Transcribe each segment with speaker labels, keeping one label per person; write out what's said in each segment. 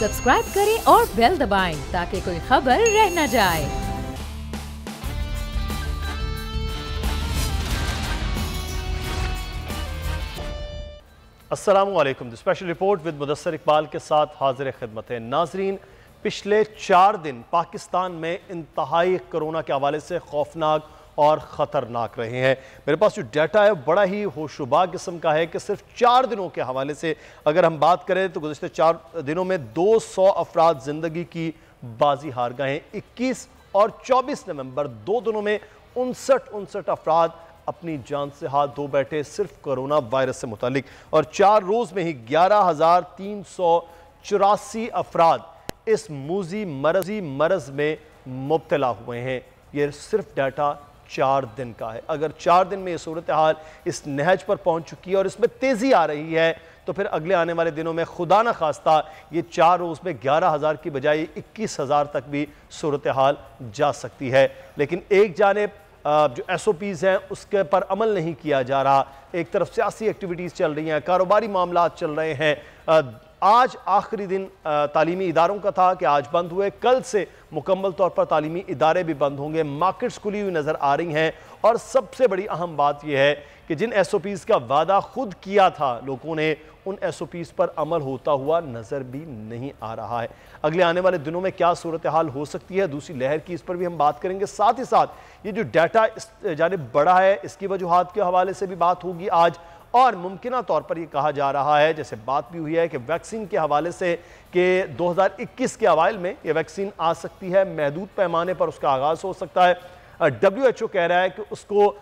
Speaker 1: Subscribe करें और bell दबाएं ताकि कोई खबर रह न जाए।
Speaker 2: अस्सलामुअलैकुम। The special report with Mudassar Iqbal के साथ हाजिर खिदमत है। नाजरीन, पिछले 4 दिन पाकिस्तान में इंतहाई कोरोना के हवाले से खौफनाक और ख़तरनाक रहे हैं। मेरे पास जो डाटा है बड़ा ही होशरुबा किस्म का है कि सिर्फ 4 दिनों के हवाले से अगर हम बात करें तो गुज़श्ते 4 दिनों में 200 अफराद ज़िंदगी की बाजी हार गए हैं। 21 और 24 नवंबर 2 दिनों में 59 अफराद अपनी जान से हाथ धो बैठे सिर्फ कोरोना वायरस से मुतालिक, और 4 रोज़ में ही 11,384 अफराद इस मूजी मरज़ में मुब्तला हुए हैं। ये सिर्फ डाटा 4 दिन का है। अगर 4 दिन में ये सूरत हाल इस नहज पर पहुंच चुकी है और इसमें तेज़ी आ रही है तो फिर अगले आने वाले दिनों में खुदा न खास्ता ये 4 रोज़ में 11,000 की बजाय 21,000 तक भी सूरत हाल जा सकती है। लेकिन एक जानिब जो SOPs हैं उसके पर अमल नहीं किया जा रहा, एक तरफ सियासी एक्टिविटीज़ चल रही हैं, कारोबारी मामला चल रहे हैं। आज आखिरी दिन तालीमी इदारों का था कि आज बंद हुए, कल से मुकम्मल तौर पर तालीमी इदारे भी बंद होंगे, मार्केट्स खुली हुई नज़र आ रही हैं। और सबसे बड़ी अहम बात यह है कि जिन SOPs का वादा खुद किया था लोगों ने, उन SOPs पर अमल होता हुआ नज़र भी नहीं आ रहा है। अगले आने वाले दिनों में क्या सूरत हाल हो सकती है, दूसरी लहर की, इस पर भी हम बात करेंगे। साथ ही साथ ये जो डाटा इस जानिब बढ़ा है इसकी वजूहात के हवाले से भी बात होगी आज। और मुमकिन तौर पर यह कहा जा रहा है, जैसे बात भी हुई है कि वैक्सीन के हवाले से कि 2021 के अवाइल में यह वैक्सीन आ सकती है, महदूद पैमाने पर उसका आगाज़ हो सकता है। WHO कह रहा है कि उसको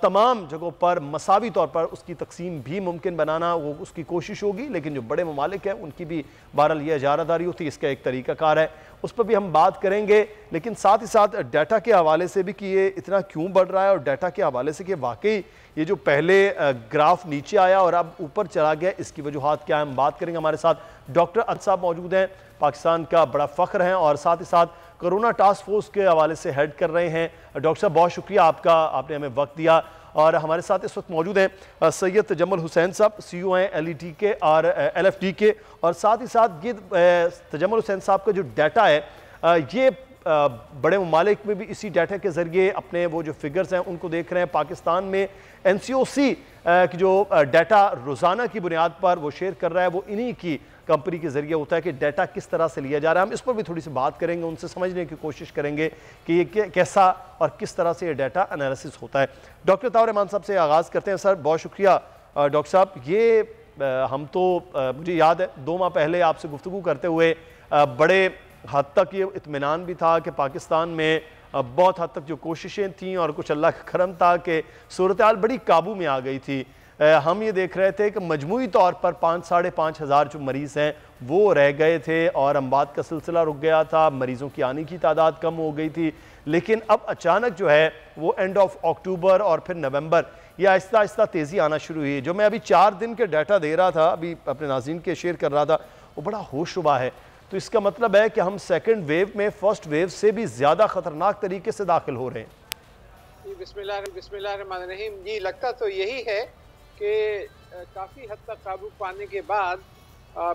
Speaker 2: तमाम जगहों पर मसावी तौर पर उसकी तकसीम भी मुमकिन बनाना वो उसकी कोशिश होगी, लेकिन जो बड़े ममालिक हैं उनकी भी बहरहाल ये इजारादारी होती है, इसका एक तरीक़ाकार है, उस पर भी हम बात करेंगे। लेकिन साथ ही साथ डाटा के हवाले से भी कि ये इतना क्यों बढ़ रहा है, और डाटा के हवाले से कि वाकई ये जो पहले ग्राफ नीचे आया और अब ऊपर चला गया, इसकी वजूहात क्या है, हम बात करेंगे। हमारे साथ डॉक्टर अद साहब मौजूद हैं, पाकिस्तान का बड़ा फ़ख्र हैं और साथ ही साथ कोरोना टास्क फोर्स के हवाले से हेड कर रहे हैं। डॉक्टर साहब बहुत शुक्रिया आपका, आपने हमें वक्त दिया। और हमारे साथ इस वक्त मौजूद हैं सैयद तजम्मुल हुसैन साहब, CEO हैं LET के और LFD के, और साथ ही साथ ये तजम्मुल हुसैन साहब का जो डाटा है ये बड़े ममालिक में भी इसी डाटा के ज़रिए अपने वो जो फिगर्स हैं उनको देख रहे हैं। पाकिस्तान में NCOC की जो डाटा रोज़ाना की बुनियाद पर वो शेयर कर रहा है, वो इन्हीं की कंपनी के ज़रिए होता है कि डाटा किस तरह से लिया जा रहा है। हम इस पर भी थोड़ी सी बात करेंगे, उनसे समझने की कोशिश करेंगे कि ये कैसा और किस तरह से ये डाटा एनालिसिस होता है। डॉक्टर ताउर रहमान साहब से आगाज़ करते हैं। सर बहुत शुक्रिया। डॉक्टर साहब, ये हम तो मुझे याद है 2 माह पहले आपसे गुफ्तगू करते हुए बड़े हद तक ये इत्मीनान भी था कि पाकिस्तान में बहुत हद तक जो कोशिशें थीं और कुछ अल्लाह का करम था कि सूरत हाल बड़ी काबू में आ गई थी। हम ये देख रहे थे कि मजमूई तौर पर 5-5.5 हज़ार जो मरीज़ हैं वो रह गए थे और अमवात का सिलसिला रुक गया था, मरीज़ों की आने की तादाद कम हो गई थी। लेकिन अब अचानक जो है वो एंड ऑफ अक्टूबर और फिर नवंबर ये आहिस्ता आहिस्ता तेज़ी आना शुरू हुई। जो मैं अभी 4 दिन के डाटा दे रहा था, अभी अपने नाज़रीन के शेयर कर रहा था, वो बड़ा होशरुबा है। तो इसका मतलब है कि हम सेकेंड वेव में फर्स्ट वेव से भी ज़्यादा ख़तरनाक तरीके से दाखिल हो रहे हैं।
Speaker 3: बिस्मिल्लाहिर्रहमानिर्रहीम। जी, लगता तो यही है कि काफ़ी हद तक काबू पाने के बाद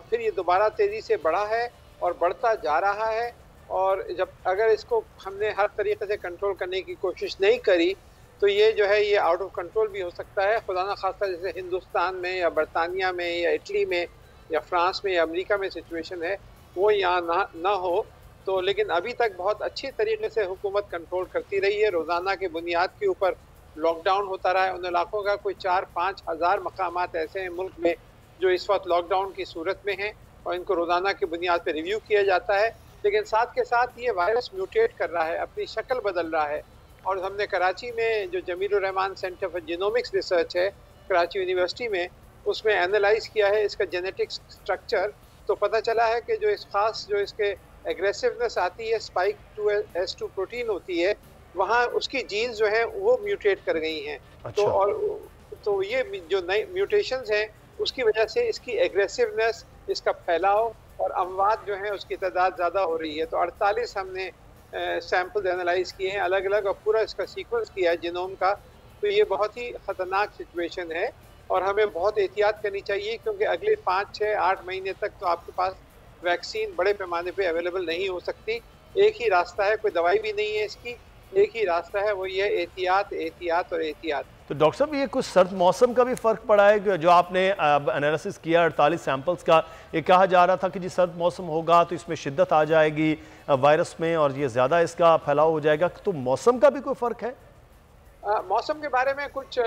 Speaker 3: फिर ये दोबारा तेज़ी से बढ़ा है और बढ़ता जा रहा है। और जब अगर इसको हमने हर तरीके से कंट्रोल करने की कोशिश नहीं करी तो ये जो है ये आउट ऑफ कंट्रोल भी हो सकता है। खुदा न खास्ता जैसे हिंदुस्तान में या बरतानिया में या इटली में या फ्रांस में या अमेरिका में सिचुएशन है वो यहाँ ना हो तो। लेकिन अभी तक बहुत अच्छी तरीके से हुकूमत कंट्रोल करती रही है। रोज़ाना के बुनियाद के ऊपर लॉकडाउन होता रहा है। उन इलाकों का कोई 4-5 हज़ार मकामात ऐसे हैं मुल्क में जो इस वक्त लॉकडाउन की सूरत में हैं और इनको रोज़ाना की बुनियाद पर रिव्यू किया जाता है। लेकिन साथ के साथ ये वायरस म्यूटेट कर रहा है, अपनी शक्ल बदल रहा है। और हमने कराची में जो Jamilur Rahman centre for genomics research है कराची यूनिवर्सिटी में, उसमें एनालाइज किया है इसका जेनेटिक स्ट्रक्चर, तो पता चला है कि जो इस खास जो इसके एग्रेसिवनेस आती है, स्पाइक 2S2 प्रोटीन होती है, वहाँ उसकी जीन्स जो है वो म्यूटेट कर गई हैं। अच्छा। तो ये जो नई म्यूटेशंस हैं उसकी वजह से इसकी एग्रेसिवनेस, इसका फैलाव और अमवात जो है उसकी तादाद ज़्यादा हो रही है। तो 48 हमने सैम्पल एनालाइज किए हैं अलग अलग और पूरा इसका सीक्वेंस किया है जीनोम का। तो ये बहुत ही ख़तरनाक सिचुएशन है और हमें बहुत एहतियात करनी चाहिए क्योंकि अगले 5, 6, 8 महीने तक तो आपके पास वैक्सीन बड़े पैमाने पे अवेलेबल नहीं हो सकती। एक ही रास्ता है, कोई दवाई भी नहीं है इसकी, एक ही रास्ता है, वो ये एहतियात, एहतियात और एहतियात।
Speaker 2: तो डॉक्टर साहब ये कुछ सर्द मौसम का भी फ़र्क पड़ा है कि जो आपने एनालिसिस किया 48 सैंपल्स का, ये कहा जा रहा था कि जी सर्द मौसम होगा तो इसमें शिद्दत आ जाएगी वायरस में और ये ज़्यादा इसका फैलाव हो जाएगा, तो मौसम का भी कोई फ़र्क है?
Speaker 3: मौसम के बारे में कुछ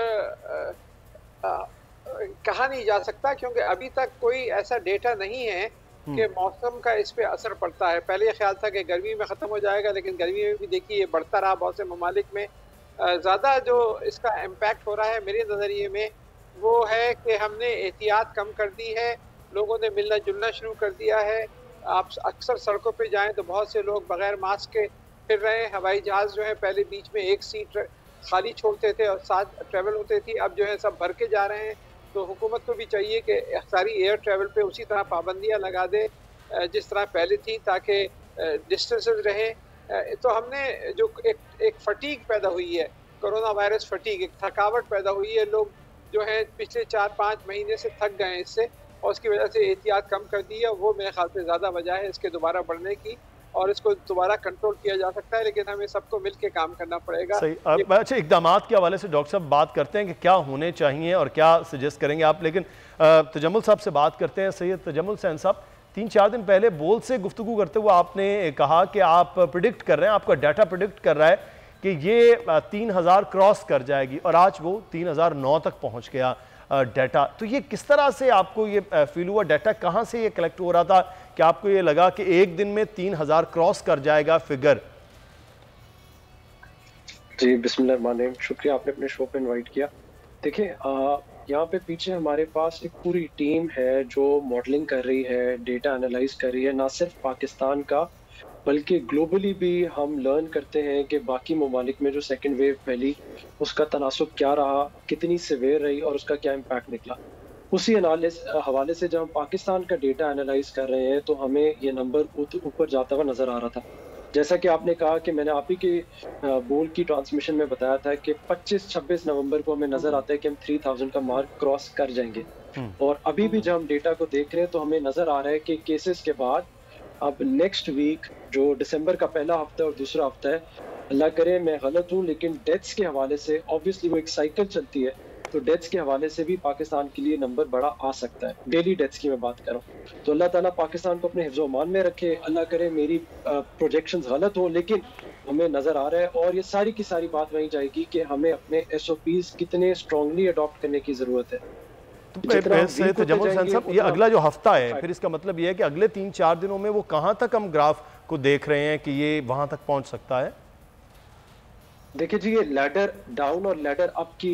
Speaker 3: कहा नहीं जा सकता, क्योंकि अभी तक कोई ऐसा डेटा नहीं है कि मौसम का इस पे असर पड़ता है। पहले ये ख्याल था कि गर्मी में ख़त्म हो जाएगा, लेकिन गर्मी में भी देखिए ये बढ़ता रहा बहुत से ममालिक में। ज़्यादा जो इसका इम्पैक्ट हो रहा है मेरे नज़रिए में वो है कि हमने एहतियात कम कर दी है, लोगों ने मिलना जुलना शुरू कर दिया है। आप अक्सर सड़कों पे जाएं तो बहुत से लोग बगैर मास्क के फिर रहे हैं। हवाई जहाज़ जो है पहले बीच में एक सीट खाली छोड़ते थे और साथ ट्रैवल होते थी, अब जो है सब भर के जा रहे हैं। तो हुकूमत को भी चाहिए कि सारी एयर ट्रैवल पे उसी तरह पाबंदियाँ लगा दे जिस तरह पहले थी, ताकि डिस्टेंसेस रहे। तो हमने जो एक फटीग पैदा हुई है, कोरोना वायरस फटीग, एक थकावट पैदा हुई है। लोग जो है पिछले 4-5 महीने से थक गए हैं इससे, और उसकी वजह से एहतियात कम कर दी है। वो मेरे ख्याल से ज़्यादा वजह है इसके दोबारा बढ़ने की, और इसको दोबारा कंट्रोल किया जा सकता है, लेकिन हमें सबको मिलकर काम करना पड़ेगा।
Speaker 2: सही। अच्छा, इक़दामात के हवाले से डॉक्टर साहब बात करते हैं कि क्या होने चाहिए और क्या सजेस्ट करेंगे आप, लेकिन तजम्मुल साहब से बात करते हैं। सैयद तजम्मुल हुसैन साहब, 3-4 दिन पहले बोल से गुफ्तगू करते हुए आपने कहा कि आप प्रिडिक्ट कर रहे हैं, आपका डाटा प्रिडिक्ट कर रहा है कि ये 3000 क्रॉस कर जाएगी, और आज वो 3009 तक पहुंच गया डाटा। तो ये किस तरह से आपको ये फील हुआ, डाटा कहाँ से ये कलेक्ट हो रहा था कि आपको ये लगा कि एक दिन में 3000 क्रॉस कर जाएगा फिगर?
Speaker 4: जी बिस्मिल्लाह, शुक्रिया आपने अपने शो पे इनवाइट किया। देखिए यहाँ पे पीछे हमारे पास एक पूरी टीम है जो मॉडलिंग कर रही है, डेटा एनालाइज कर रही है, ना सिर्फ पाकिस्तान का बल्कि ग्लोबली भी हम लर्न करते हैं कि बाकी ममालिक में जो सेकंड वेव फैली उसका तनासुब क्या रहा, कितनी सिवियर रही और उसका क्या इम्पैक्ट निकला। उसी हवाले से जब हम पाकिस्तान का डेटा एनालाइज कर रहे हैं तो हमें ये नंबर ऊपर जाता हुआ नज़र आ रहा था। जैसा कि आपने कहा कि मैंने आप ही के बोल की ट्रांसमिशन में बताया था कि 25-26 नवंबर को हमें नज़र आता है कि हम 3000 का मार्क क्रॉस कर जाएंगे, और अभी भी जब हम डेटा को देख रहे हैं तो हमें नज़र आ रहा है कि केसेस के बाद अब नेक्स्ट वीक जो दिसंबर का पहला हफ्ता और दूसरा हफ्ता है, अल्लाह करे मैं गलत हूँ, लेकिन डेथ्स के हवाले से ऑब्वियसली वो एक साइकिल चलती है, तो डेथ्स के हवाले से भी पाकिस्तान के लिए नंबर बड़ा आ सकता है। डेली डेथ्स की मैं बात कर रहा हूँ, तो अल्लाह ताला पाकिस्तान को अपने हिफ्ज़-ओ-अमान में रखे। अल्लाह करे मेरी प्रोजेक्शंस गलत हो, लेकिन हमें नज़र आ रहा है, और ये सारी की सारी बात वहीं जाएगी कि हमें अपने SOPs कितने स्ट्रांगली अडॉप्ट करने की ज़रूरत है।
Speaker 2: तजम्मुल हुसैन साहब, ये अगला जो हफ्ता है, फिर इसका मतलब ये है कि अगले 3-4 दिनों में वो कहाँ तक हम ग्राफ को देख रहे हैं कि ये वहां तक पहुंच सकता है?
Speaker 4: देखिए जी, ये लैडर डाउन और लैडर अप की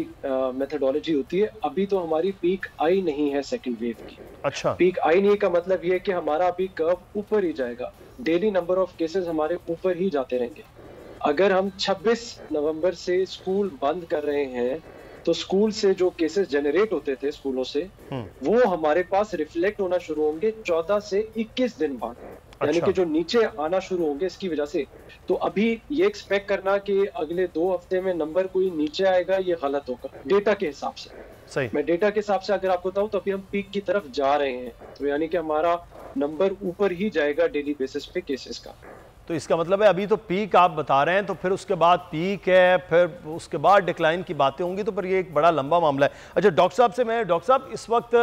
Speaker 4: मेथडोलॉजी होती है। अभी तो हमारी पीक आई नहीं है सेकंड वेव की।
Speaker 2: अच्छा,
Speaker 4: पीक आई नहीं का मतलब ये है कि हमारा अभी कर्व ऊपर ही जाएगा, डेली नंबर ऑफ केसेस हमारे ऊपर ही जाते रहेंगे। अगर हम 26 नवंबर से स्कूल बंद कर रहे हैं तो स्कूल से जो केसेस जनरेट होते थे स्कूलों से, वो हमारे पास रिफ्लेक्ट होना शुरू होंगे 14 से 21 दिन बाद, यानी कि जो नीचे आना शुरू होंगे इसकी वजह से। तो अभी ये एक्सपेक्ट करना कि अगले 2 हफ्ते में नंबर कोई नीचे आएगा, ये गलत होगा डेटा के हिसाब से।
Speaker 2: सही।
Speaker 4: मैं डेटा के हिसाब से अगर आपको बताऊं तो अभी हम पीक की तरफ जा रहे हैं, तो यानी कि हमारा नंबर ऊपर ही जाएगा डेली बेसिस पे केसेस का।
Speaker 2: तो इसका मतलब है अभी तो पीक आप बता रहे हैं, तो फिर उसके बाद पीक है, फिर उसके बाद डिक्लाइन की बातें होंगी, तो फिर ये एक बड़ा लंबा मामला है। अच्छा डॉक्टर साहब से मैं, डॉक्टर साहब इस वक्त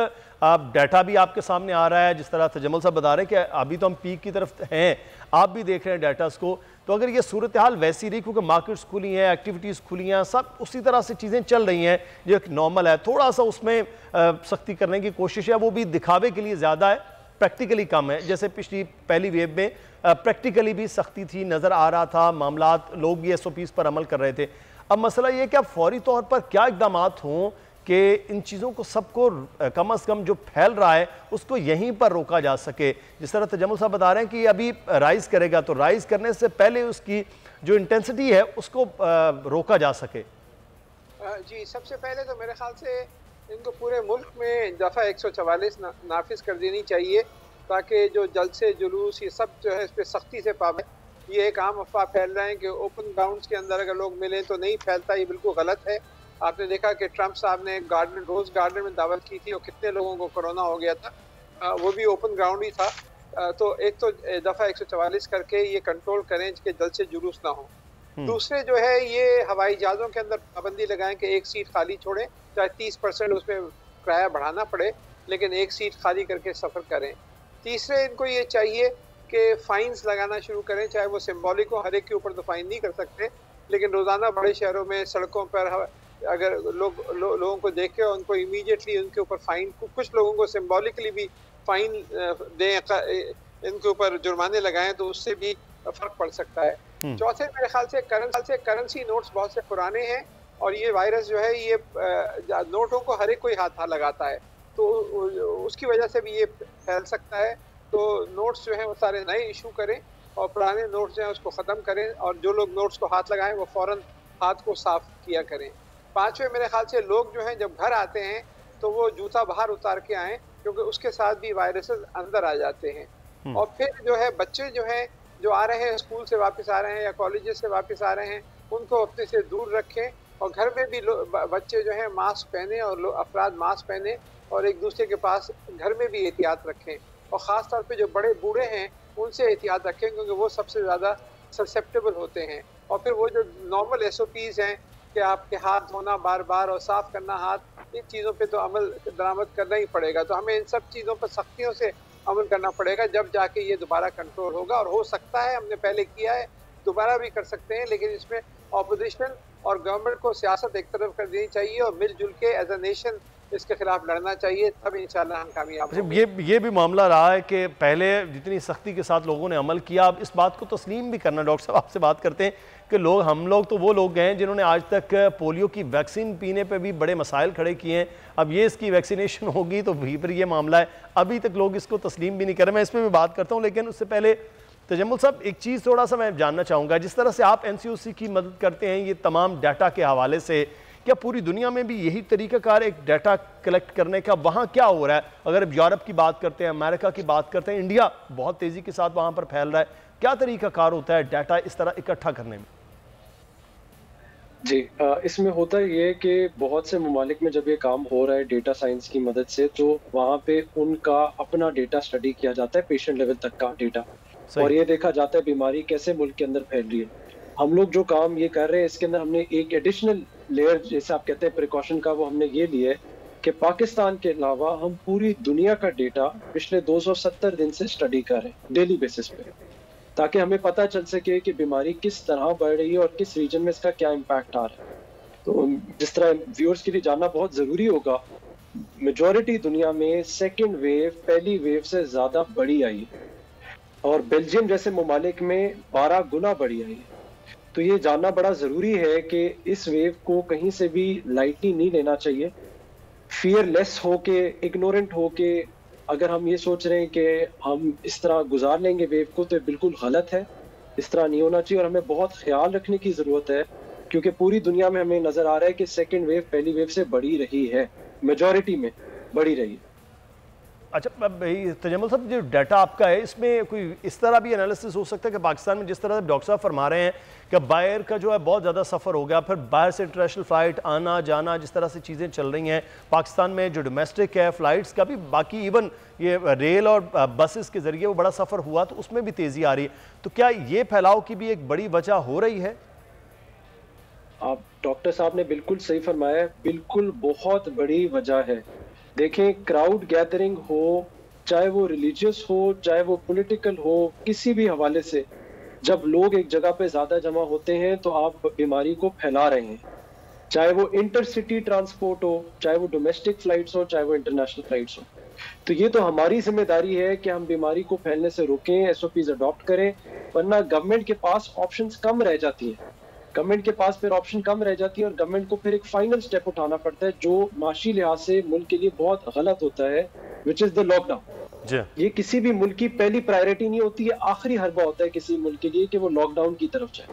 Speaker 2: आप डाटा भी आपके सामने आ रहा है, जिस तरह तजम्मुल साहब बता रहे हैं कि अभी तो हम पीक की तरफ हैं, आप भी देख रहे हैं डाटास को, तो अगर ये सूरत हाल वैसी रही, क्योंकि मार्केट्स खुली हैं, एक्टिविटीज़ खुली हैं, सब उसी तरह से चीज़ें चल रही हैं जो एक नॉर्मल है, थोड़ा सा उसमें सख्ती करने की कोशिश है, वो भी दिखावे के लिए ज़्यादा है, प्रैक्टिकली कम है। जैसे पिछली पहली वेव में प्रैक्टिकली भी सख्ती थी, नज़र आ रहा था, मामलात, लोग भी SOPs पर अमल कर रहे थे। अब मसला ये कि अब फौरी तौर पर क्या इक़दामात हों कि इन चीज़ों को सबको कम अज़ कम जो फैल रहा है उसको यहीं पर रोका जा सके। जिस तरह तजम्मुल साहब बता रहे हैं कि अभी राइज़ करेगा, तो राइज़ करने से पहले उसकी जो इंटेंसिटी है उसको रोका जा सके।
Speaker 3: जी, सबसे पहले तो मेरे ख्याल से इनको पूरे मुल्क में दफ़ा 144 नाफिज कर देनी चाहिए, ताकि जो जलसे जुलूस ये सब जो है इस पर सख्ती से पाबंद। ये एक आम अफवाह फैल रहे हैं कि ओपन ग्राउंड्स के अंदर अगर लोग मिलें तो नहीं फैलता, ये बिल्कुल गलत है। आपने देखा कि ट्रंप साहब ने रोज़ गार्डन में दावत की थी और कितने लोगों को कोरोना हो गया था, वो भी ओपन ग्राउंड ही था। तो एक तो दफ़ा 144 करके ये कंट्रोल करें कि जल्द से जुलूस ना हो। दूसरे जो है ये हवाई जहाज़ों के अंदर पाबंदी लगाएं कि एक सीट खाली छोड़ें, चाहे 30% उसमें किराया बढ़ाना पड़े, लेकिन एक सीट खाली करके सफ़र करें। तीसरे इनको ये चाहिए कि फ़ाइन्स लगाना शुरू करें, चाहे वो सिंबॉलिक हो, हर एक के ऊपर तो फ़ाइन नहीं कर सकते, लेकिन रोज़ाना बड़े शहरों में सड़कों पर अगर लोगों को देखे और उनको इमीडिएटली उनके ऊपर फ़ाइन, कुछ लोगों को सिंबॉलिकली भी फ़ाइन दें, इनके ऊपर जुर्माने लगाएं, तो उससे भी फ़र्क पड़ सकता है। चौथे मेरे ख्याल से करेंसी नोट्स बहुत से पुराने हैं और ये वायरस जो है ये नोटों को हर एक कोई हाथ लगाता है, तो उसकी वजह से भी ये फैल सकता है। तो नोट्स जो हैं वो सारे नए इशू करें और पुराने नोट्स जो हैं उसको ख़त्म करें, और जो लोग नोट्स को हाथ लगाएं वो फ़ौरन हाथ को साफ किया करें। पांचवें मेरे ख्याल से लोग जो हैं जब घर आते हैं तो वो जूता बाहर उतार के आएँ, क्योंकि उसके साथ भी वायरसेस अंदर आ जाते हैं। और फिर जो है बच्चे जो हैं जो आ रहे हैं, स्कूल से वापस आ रहे हैं या कॉलेजेस से वापस आ रहे हैं, उनको अपने से दूर रखें और घर में भी बच्चे जो हैं मास्क पहने और अफराद मास्क पहने और एक दूसरे के पास घर में भी एहतियात रखें, और ख़ास तौर पे जो बड़े बूढ़े हैं उनसे एहतियात रखें, क्योंकि वो सबसे ज़्यादा ससेप्टेबल होते हैं। और फिर वो जो नॉर्मल SOPs हैं कि आपके हाथ धोना बार बार और साफ़ करना हाथ, इन चीज़ों पे तो अमल दरामद करना ही पड़ेगा। तो हमें इन सब चीज़ों पर सख्तियों से अमल करना पड़ेगा, जब जाके ये दोबारा कंट्रोल होगा। और हो सकता है, हमने पहले किया है, दोबारा भी कर सकते हैं, लेकिन इसमें ऑपोजिशन और गवर्नमेंट को सियासत एक तरफ कर देनी चाहिए और मिलजुल के एज अ नेशन इसके खिलाफ लड़ना चाहिए, तब इंशाल्लाह हम कामयाब होंगे।
Speaker 2: ये भी मामला रहा है कि पहले जितनी सख्ती के साथ लोगों ने अमल किया, अब इस बात को तस्लीम भी करना। डॉक्टर साहब आपसे बात करते हैं कि हम लोग तो वो लोग हैं जिन्होंने आज तक पोलियो की वैक्सीन पीने पे भी बड़े मसाइल खड़े किए हैं, अब ये इसकी वैक्सीनेशन होगी तो भी फिर ये मामला है, अभी तक लोग इसको तस्लीम भी नहीं कर रहे। मैं इस पर भी बात करता हूँ, लेकिन उससे पहले तजम्मुल साहब एक चीज़ थोड़ा सा मैं जानना चाहूँगा, जिस तरह से आप NCOC की मदद करते हैं ये तमाम डाटा के हवाले से, क्या पूरी दुनिया में भी यही तरीक़ाकार एक डाटा कलेक्ट करने का? वहाँ क्या हो रहा है? अगर यूरोप की बात करते हैं, अमेरिका की बात करते हैं, इंडिया बहुत तेज़ी के साथ वहाँ पर फैल रहा है, क्या तरीक़ाकार होता है डाटा इस तरह इकट्ठा करने में?
Speaker 4: जी, इसमें होता ये कि बहुत से ममालिक में जब ये काम हो रहा है डेटा साइंस की मदद से, तो वहाँ पे उनका अपना डेटा स्टडी किया जाता है, पेशेंट लेवल तक का डेटा, और ये देखा जाता है बीमारी कैसे मुल्क के अंदर फैल रही है। हम लोग जो काम ये कर रहे हैं इसके अंदर हमने एक एडिशनल लेयर, जैसे आप कहते हैं प्रिकॉशन का, वो हमने ये लिया है कि पाकिस्तान के अलावा हम पूरी दुनिया का डेटा पिछले 270 दिन से स्टडी कर रहे हैं डेली बेसिस पे, ताकि हमें पता चल सके कि बीमारी किस तरह बढ़ रही है और किस रीजन में इसका क्या इम्पैक्ट आ रहा है। तो जिस तरह व्यूअर्स के लिए जानना बहुत ज़रूरी होगा, मेजॉरिटी दुनिया में सेकेंड वेव पहली वेव से ज़्यादा बड़ी आई है और बेल्जियम जैसे ममालिक में 12 गुना बड़ी आई है। तो ये जानना बड़ा ज़रूरी है कि इस वेव को कहीं से भी लाइटली नहीं लेना चाहिए। फियरलेस हो के, इग्नोरेंट हो के अगर हम ये सोच रहे हैं कि हम इस तरह गुजार लेंगे वेव को, तो बिल्कुल गलत है। इस तरह नहीं होना चाहिए और हमें बहुत ख्याल रखने की ज़रूरत है, क्योंकि पूरी दुनिया में हमें नज़र आ रहा है कि सेकेंड वेव पहली वेव से बढ़ी रही है, मेजॉरिटी में बढ़ी रही है।
Speaker 2: अच्छा भाई तजम्मुल साहब, जो डाटा आपका है इसमें कोई इस तरह भी एनालिसिस हो सकता है कि पाकिस्तान में जिस तरह से डॉक्टर साहब फरमा रहे हैं कि बाहर का जो है बहुत ज़्यादा सफ़र हो गया, फिर बाहर से इंटरनेशनल फ़्लाइट आना जाना, जिस तरह से चीज़ें चल रही हैं पाकिस्तान में, जो डोमेस्टिक है फ़्लाइट्स का भी, बाकी इवन ये रेल और बसेस के ज़रिए वो बड़ा सफ़र हुआ, तो उसमें भी तेज़ी आ रही है, तो क्या ये फैलाव की भी एक बड़ी वजह हो रही है?
Speaker 4: आप डॉक्टर साहब ने बिल्कुल सही फरमाया, बिल्कुल बहुत बड़ी वजह है। देखें, क्राउड गैदरिंग हो, चाहे वो रिलीजियस हो, चाहे वो पॉलिटिकल हो, किसी भी हवाले से जब लोग एक जगह पे ज़्यादा जमा होते हैं तो आप बीमारी को फैला रहे हैं, चाहे वो इंटरसिटी ट्रांसपोर्ट हो, चाहे वो डोमेस्टिक फ्लाइट्स हो, चाहे वो इंटरनेशनल फ्लाइट्स हो। तो ये तो हमारी जिम्मेदारी है कि हम बीमारी को फैलने से रोकें, SOPs अडॉप्ट करें, वरना गवर्नमेंट के पास ऑप्शंस कम रह जाती हैं। गवर्नमेंट के पास फिर ऑप्शन कम रह जाती है और गवर्नमेंट को फिर एक फाइनल स्टेप उठाना पड़ता है, जो माशी लिहाज से मुल्क के लिए बहुत गलत होता है, विच इज द लॉकडाउन। ये किसी भी मुल्क की पहली प्रायोरिटी नहीं होती है, आखिरी हरबा होता है किसी मुल्क के लिए कि वो लॉकडाउन की तरफ जाए,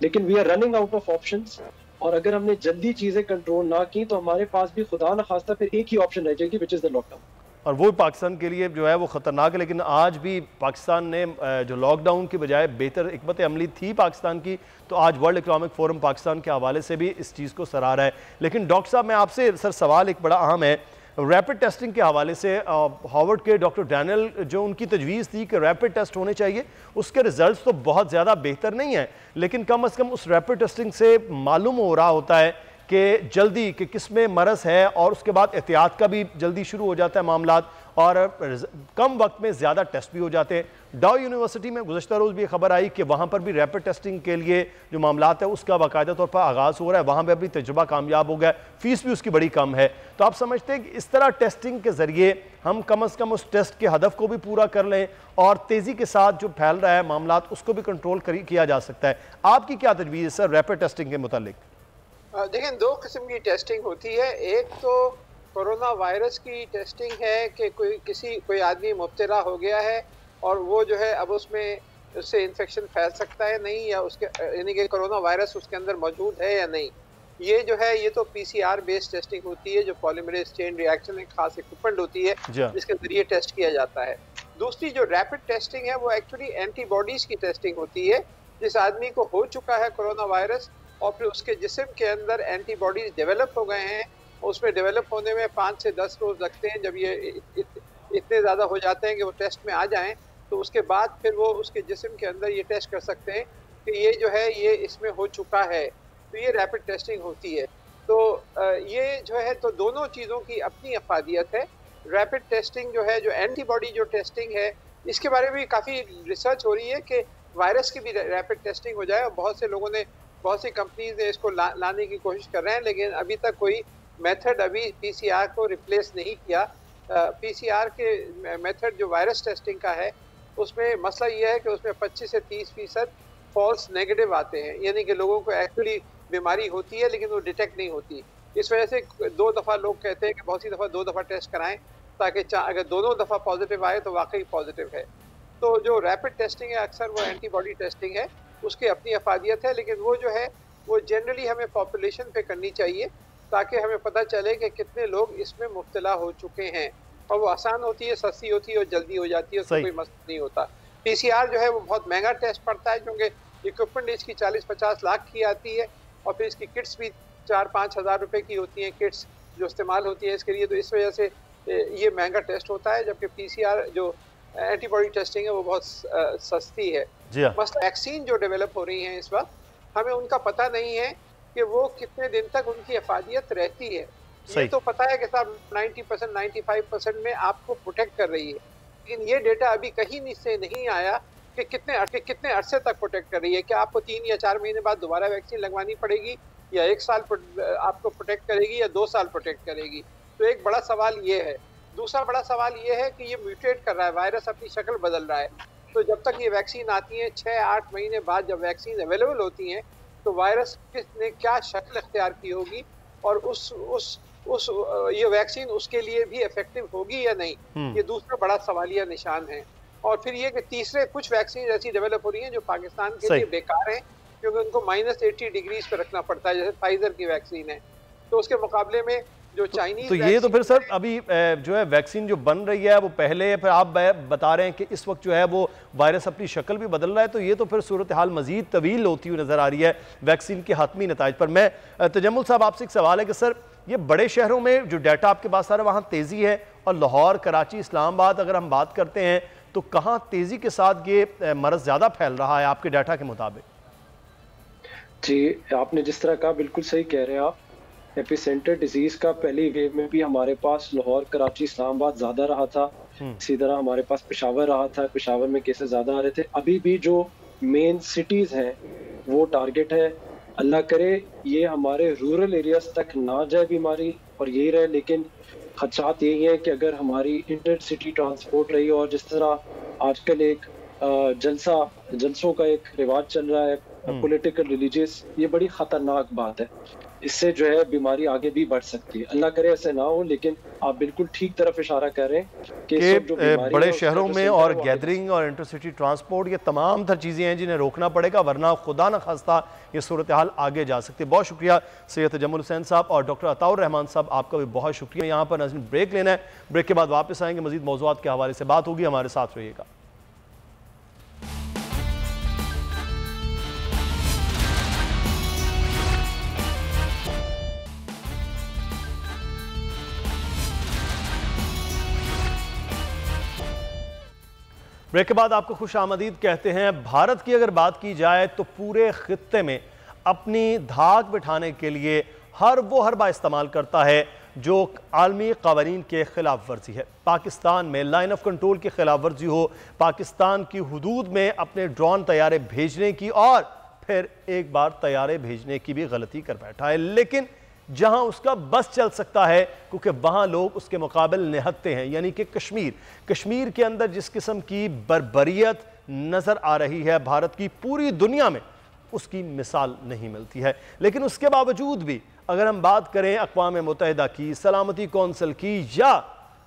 Speaker 4: लेकिन we are running out of options, और अगर हमने जल्दी चीजें कंट्रोल ना की तो हमारे पास भी खुदा न खास्ता फिर एक ही ऑप्शन रह जाएगी, विच इज द लॉकडाउन,
Speaker 2: और वो पाकिस्तान के लिए जो है वो ख़तरनाक है। लेकिन आज भी पाकिस्तान ने जो लॉकडाउन की बजाय बेहतर हिकमत अमली थी पाकिस्तान की, तो आज वर्ल्ड इकनॉमिक फोरम पाकिस्तान के हवाले से भी इस चीज़ को सराहा है। लेकिन डॉक्टर साहब, मैं आपसे सर सवाल एक बड़ा अहम है, रैपिड टेस्टिंग के हवाले से हार्वर्ड के डॉक्टर डैनियल जो उनकी तजवीज़ थी कि रैपिड टेस्ट होने चाहिए, उसके रिजल्ट्स तो बहुत ज़्यादा बेहतर नहीं हैं, लेकिन कम अज़ कम उस रैपिड टेस्टिंग से मालूम हो रहा होता है कि जल्दी कि किस में मरज़ है, और उसके बाद एहतियात का भी जल्दी शुरू हो जाता है मामलात, और कम वक्त में ज़्यादा टेस्ट भी हो जाते हैं। डाउ यूनिवर्सिटी में गुज़श्ता रोज़ भी खबर आई कि वहाँ पर भी रैपिड टेस्टिंग के लिए जो मामलात है उसका बाकायदा तौर पर आगाज़ हो रहा है, वहाँ पर भी तजुर्बा कामयाब हो गया, फ़ीस भी उसकी बड़ी कम है। तो आप समझते हैं कि इस तरह टेस्टिंग के ज़रिए हम कम अज़ कम उस टेस्ट के हदफ को भी पूरा कर लें और तेज़ी के साथ जो फैल रहा है मामलात उसको भी कंट्रोल किया जा सकता है। आपकी क्या तजवीज़ है सर रैपिड टेस्टिंग के मुतालिक?
Speaker 3: देखें, दो किस्म की टेस्टिंग होती है। एक तो कोरोना वायरस की टेस्टिंग है कि कोई आदमी मुब्तला हो गया है और वो जो है अब उससे इन्फेक्शन फैल सकता है नहीं, या उसके यानी कि कोरोना वायरस उसके अंदर मौजूद है या नहीं। ये जो है ये तो PCR बेस्ड टेस्टिंग होती है, जो पॉलीमरेज चेन रिएक्शन एक खास इक्विपमेंट होती है जिसके जरिए टेस्ट किया जाता है। दूसरी जो रैपिड टेस्टिंग है वो एक्चुअली एंटीबॉडीज की टेस्टिंग होती है। जिस आदमी को हो चुका है कोरोना वायरस और फिर उसके जिस्म के अंदर एंटीबॉडीज डेवलप हो गए हैं, उसमें डेवलप होने में 5 से 10 रोज़ लगते हैं। जब ये इतने ज़्यादा हो जाते हैं कि वो टेस्ट में आ जाएं, तो उसके बाद फिर वो उसके जिस्म के अंदर ये टेस्ट कर सकते हैं कि ये जो है ये इसमें हो चुका है, तो ये रैपिड टेस्टिंग होती है। तो ये जो है तो दोनों चीज़ों की अपनी अफादियत है। रैपिड टेस्टिंग जो है, जो एंटीबॉडी जो टेस्टिंग है, इसके बारे में भी काफ़ी रिसर्च हो रही है कि वायरस की भी रैपिड टेस्टिंग हो जाए, और बहुत सी कंपनीज ने इसको लाने की कोशिश कर रहे हैं, लेकिन अभी तक कोई मेथड अभी PCR को रिप्लेस नहीं किया। PCR के मेथड जो वायरस टेस्टिंग का है उसमें मसला ये है कि उसमें 25 से 30% फॉल्स नेगेटिव आते हैं, यानी कि लोगों को एक्चुअली बीमारी होती है लेकिन वो डिटेक्ट नहीं होती। इस वजह से 2 दफ़ा लोग कहते हैं कि बहुत सी दफ़ा 2 दफ़ा टेस्ट कराएं, ताकि अगर दोनों दफ़ा पॉजिटिव आए तो वाकई पॉजिटिव है। तो जो रैपिड टेस्टिंग है अक्सर वो एंटीबॉडी टेस्टिंग है, उसकी अपनी अफादियत है, लेकिन वो जो है वो जनरली हमें पॉपुलेशन पे करनी चाहिए ताकि हमें पता चले कि कितने लोग इसमें मुब्तला हो चुके हैं, और वो आसान होती है, सस्ती होती है और जल्दी हो जाती है, उसमें कोई मसला नहीं होता। PCR जो है वो बहुत महंगा टेस्ट पड़ता है, क्योंकि इक्विपमेंट इसकी 40-50 लाख की आती है, और फिर इसकी किट्स भी 4-5 हज़ार रुपए की होती हैं, किट्स जो इस्तेमाल होती है इसके लिए। तो इस वजह से ये महंगा टेस्ट होता है, जबकि PCR जो एंटीबॉडी टेस्टिंग है वो बहुत सस्ती है। मसला वैक्सीन जो डेवलप हो रही हैं इस वक्त, हमें उनका पता नहीं है कि वो कितने दिन तक उनकी अफादियत रहती है। ये तो पता है कि साहब 90% 95% में आपको प्रोटेक्ट कर रही है, लेकिन ये डेटा अभी कहीं से नहीं आया कि कितने अरसे तक प्रोटेक्ट कर रही है। क्या आपको 3 या 4 महीने बाद दोबारा वैक्सीन लगवानी पड़ेगी, या 1 साल आपको प्रोटेक्ट करेगी, या 2 साल प्रोटेक्ट करेगी? तो एक बड़ा सवाल ये है। दूसरा बड़ा सवाल ये है कि ये म्यूटेट कर रहा है, वायरस अपनी शक्ल बदल रहा है। तो जब तक ये वैक्सीन आती है 6-8 महीने बाद जब वैक्सीन अवेलेबल होती हैं, तो वायरस ने क्या शक्ल इख्तियार की होगी, और ये वैक्सीन उसके लिए भी इफेक्टिव होगी या नहीं, ये दूसरा बड़ा सवालिया निशान है। और फिर ये कि तीसरे कुछ वैक्सीन ऐसी डेवलप हो रही हैं जो पाकिस्तान के लिए बेकार हैं, क्योंकि उनको -80 डिग्रीज पे रखना पड़ता है, जैसे फाइजर की वैक्सीन है। तो उसके मुकाबले में जो चाइनीज
Speaker 2: तो ये तो फिर सर अभी जो है वैक्सीन जो बन रही है वो पहले, फिर आप बता रहे हैं कि इस वक्त जो है वो वायरस अपनी शक्ल भी बदल रहा है, तो ये तो फिर सूरत हाल मजीद तवील होती हुई नज़र आ रही है वैक्सीन के हतमी नताइज पर। मैं तजम्मुल साहब आपसे एक सवाल है कि सर ये बड़े शहरों में जो डाटा आपके पास आ रहा है वहाँ तेज़ी है, और लाहौर, कराची, इस्लामाबाद अगर हम बात करते हैं तो कहाँ तेज़ी के साथ ये मरज़ ज़्यादा फैल रहा है आपके डाटा के मुताबिक?
Speaker 4: जी, आपने जिस तरह कहा बिल्कुल सही कह रहे हैं आप। एपिसेंटर डिजीज का पहली वेव में भी हमारे पास लाहौर, कराची, इस्लामाबाद ज़्यादा रहा था। इसी तरह हमारे पास पेशावर रहा था, पेशावर में केसेस ज़्यादा आ रहे थे। अभी भी जो मेन सिटीज़ हैं वो टारगेट है। अल्लाह करे ये हमारे रूरल एरियाज तक ना जाए बीमारी और यही रहे, लेकिन खदशात यही है कि अगर हमारी इंटर सिटी ट्रांसपोर्ट रही, और जिस तरह आजकल एक जलसों का एक रिवाज चल रहा है पॉलिटिकल रिलीजियस, ये बड़ी खतरनाक बात है। इससे जो है बीमारी आगे भी बढ़ सकती है। अल्लाह करे ऐसे ना हो, लेकिन आप बिल्कुल ठीक तरफ इशारा कर रहे हैं कि
Speaker 2: बड़े शहरों में और गैदरिंग और इंटरसिटी ट्रांसपोर्ट, ये तमाम तर चीज़ें हैं जिन्हें रोकना पड़ेगा, वरना खुदा न खास्ता ये सूरत हाल आगे जा सकती है। बहुत शुक्रिया सैयद तजम्मुल हुसैन साहब और डॉक्टर अताउर रहमान साहब, आपका भी बहुत शुक्रिया। यहाँ पर नाज़रीन ब्रेक लेना है, ब्रेक के बाद वापस आएंगे, मजीद मौज़ूआत के हवाले से बात होगी, हमारे साथ रहिएगा। ब्रेक के बाद आपको खुश आमदीद कहते हैं। भारत की अगर बात की जाए तो पूरे खित्ते में अपनी धाक बिठाने के लिए हर हरबा इस्तेमाल करता है जो आलमी कवानीन के खिलाफ वर्जी है। पाकिस्तान में लाइन ऑफ कंट्रोल की खिलाफ वर्जी हो, पाकिस्तान की हुदूद में अपने ड्रोन तैयारे भेजने की और फिर एक बार तैयारे भेजने की भी गलती कर बैठा है। लेकिन जहां उसका बस चल सकता है क्योंकि वहां लोग उसके मुकाबले निहत्ते हैं, यानी कि कश्मीर के अंदर जिस किस्म की बर्बरियत नजर आ रही है भारत की, पूरी दुनिया में उसकी मिसाल नहीं मिलती है। लेकिन उसके बावजूद भी अगर हम बात करें अक़वाम मुत्तहिदा की, सलामती कौंसिल की, या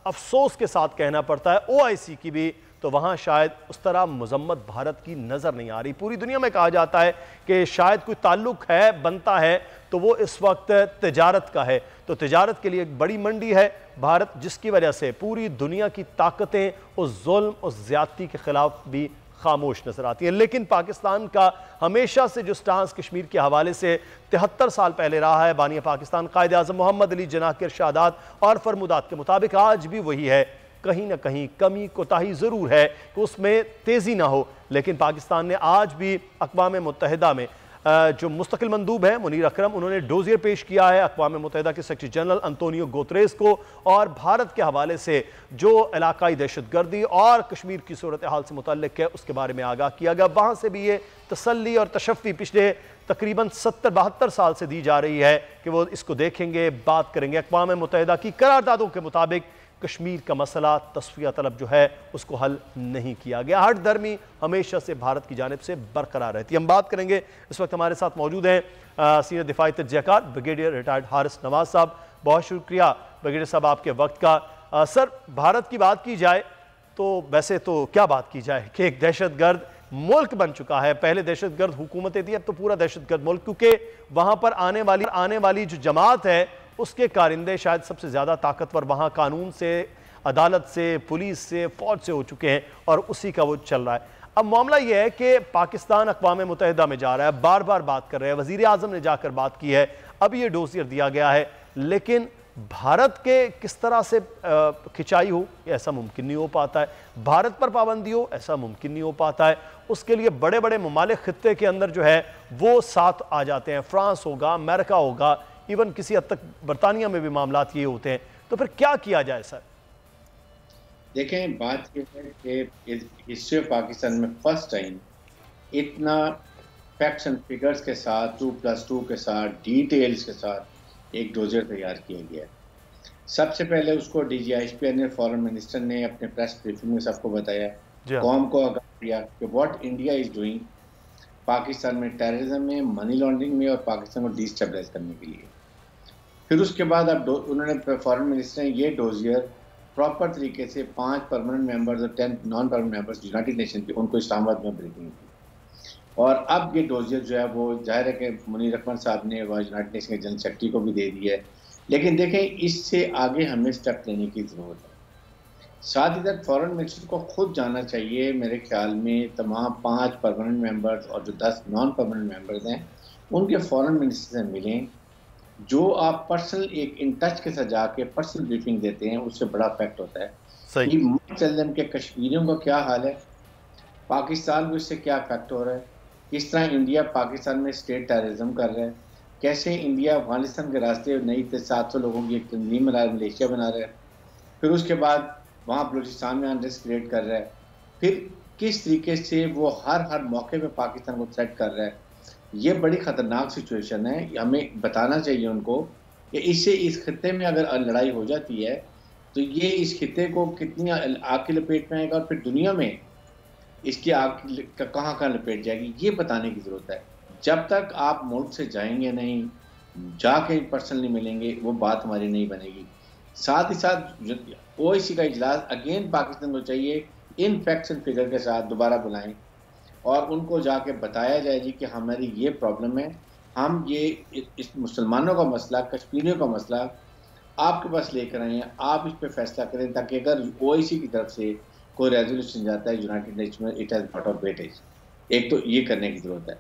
Speaker 2: अफसोस के साथ कहना पड़ता है OIC की भी, तो वहाँ शायद उस तरह मजम्मत भारत की नज़र नहीं आ रही। पूरी दुनिया में कहा जाता है कि शायद कोई ताल्लुक है, बनता है, तो वो इस वक्त तिजारत का है। तो तिजारत के लिए एक बड़ी मंडी है भारत, जिसकी वजह से पूरी दुनिया की ताकतें उस जुल्म, उस ज़्यादती के ख़िलाफ़ भी खामोश नजर आती है। लेकिन पाकिस्तान का हमेशा से जो स्टांस कश्मीर के हवाले से 73 साल पहले रहा है, बानिया पाकिस्तान कायद आज़म मोहम्मद अली जिन्नाह के इरशादात और फरमुदात के मुताबिक आज भी वही है। कहीं ना कहीं कमी कोताही ज़रूर है कि उसमें तेज़ी ना हो, लेकिन पाकिस्तान ने आज भी अक़वाम मुत्तहिदा में जो मुस्तकिल मंदूब है मुनीर अकरम, उन्होंने डोजियर पेश किया है अक़वाम मुत्तहिदा के सेक्रेटरी जनरल अंतोनियो गुतरेस को, और भारत के हवाले से जो इलाकाई दहशतगर्दी और कश्मीर की सूरत हाल से मुतल्लिक है उसके बारे में आगाह किया गया। वहाँ से भी ये तसल्ली और तशफ़ी पिछले तकरीबन 70-72 साल से दी जा रही है कि वो इसको देखेंगे, बात करेंगे। अक़वाम मुत्तहिदा की करारदादों के मुताबिक कश्मीर का मसला तस्फिया तलब जो है उसको हल नहीं किया गया। हट दर्मी हमेशा से भारत की जानिब से बरकरार रहती है। हम बात करेंगे, इस वक्त हमारे साथ मौजूद हैं सीनियर दिफाई तजज़ियाकार ब्रिगेडियर रिटायर्ड हारिस नवाज साहब। बहुत शुक्रिया ब्रिगेडियर साहब आपके वक्त का। सर, भारत की बात की जाए तो वैसे तो क्या बात की जाए कि एक दहशतगर्द मुल्क बन चुका है। पहले दहशतगर्द हुकूमतें थी, अब तो पूरा दहशतगर्द मुल्क, क्योंकि वहाँ पर आने वाली जो जमात है उसके कारिंदे शायद सबसे ज़्यादा ताकतवर वहाँ कानून से, अदालत से, पुलिस से, फ़ौज से हो चुके हैं और उसी का वो चल रहा है। अब मामला ये है कि पाकिस्तान अक़वाम मुत्तहिदा में जा रहा है, बार बार बात कर रहे हैं, वज़ीर आज़म ने जाकर बात की है, अब ये डोजियर दिया गया है, लेकिन भारत के किस तरह से खिंचाई हो ऐसा मुमकिन नहीं हो पाता है, भारत पर पाबंदी हो ऐसा मुमकिन नहीं हो पाता है। उसके लिए बड़े बड़े ममालिक खित्ते के अंदर जो है वो साथ आ जाते हैं, फ्रांस होगा, अमेरिका होगा, इवन किसी हद तक बरतानिया में भी मामलात ये होते हैं। तो फिर क्या किया जाए सर?
Speaker 5: देखें, बात यह है कि हिस्ट्री ऑफ पाकिस्तान में फर्स्ट टाइम इतना फैक्ट्स एंड फिगर्स के साथ 2+2 के साथ डिटेल्स के साथ एक डोजियर तैयार किया गया। सबसे पहले उसको DGISP ने, फॉरेन मिनिस्टर ने अपने प्रेस ब्रीफिंग में सबको बताया, कौम को आगाह किया कि what India is doing Pakistan में टेररिज्म में, मनी लॉन्ड्रिंग में और पाकिस्तान को डिस्टेबलाइज करने के लिए। फिर उसके बाद अब उन्होंने, फॉरेन मिनिस्टर ने ये डोजियर प्रॉपर तरीके से 5 परमानेंट मेंबर्स और 10 non permanent members United nation के, उनको इस्लामाबाद में ब्रीफिंग की। और अब ये डोजियर जो है वो जाहिर है कि मुनीर अकरम साहब ने वह यूनाइटेड नेशन के जनरल सेक्रेटरी को भी दे दिया है। लेकिन देखें, इससे आगे हमें स्टेप लेने की ज़रूरत है। साथ ही साथ फॉरेन मिनिस्टर को खुद जाना चाहिए, मेरे ख्याल में तमाम 5 परमानेंट मेंबर्स और जो 10 नॉन परमानेंट मेंबर्स हैं उनके फॉरेन मिनिस्टर से मिलें। जो आप पर्सनल एक इन टच के साथ जाके पर्सनल ब्रीफिंग देते हैं उससे बड़ा इफेक्ट होता है। सही के कश्मीरियों का क्या हाल है, पाकिस्तान को इससे क्या इफेक्ट हो रहा है, किस तरह इंडिया पाकिस्तान में स्टेट टेररिज्म कर रहा है, कैसे इंडिया अफगानिस्तान के रास्ते नई 700 लोगों की एक तंजीम मलेशिया बना रहा है, फिर उसके बाद वहाँ बलूचिस्तान में अनरेस्ट क्रिएट कर रहा है, फिर किस तरीके से वो हर मौके पे पाकिस्तान को थ्रेट कर रहा है। ये बड़ी ख़तरनाक सिचुएशन है। हमें बताना चाहिए उनको कि इससे इस खत्ते में अगर लड़ाई हो जाती है तो ये इस खत्ते को कितनी आग की लपेट में आएगा और फिर दुनिया में इसकी आग कहाँ लपेट जाएगी, ये बताने की ज़रूरत है। जब तक आप मुल्क से जाएंगे नहीं, जाके पर्सनली मिलेंगे, वो बात हमारी नहीं बनेगी। साथ ही साथ OIC का इजलास अगेन पाकिस्तान को चाहिए इन फैक्ट्स एंड फिगर के साथ दोबारा बुलाएं और उनको जाके बताया जाए जी कि हमारी ये प्रॉब्लम है, हम ये इस मुसलमानों का मसला, कश्मीरियों का मसला आपके पास लेकर आए हैं, आप इस पर फैसला करें ताकि अगर OIC की तरफ से कोई रेजोल्यूशन जाता है यूनाइटेड नेशन में, it has not of weightage. एक तो ये करने की ज़रूरत है।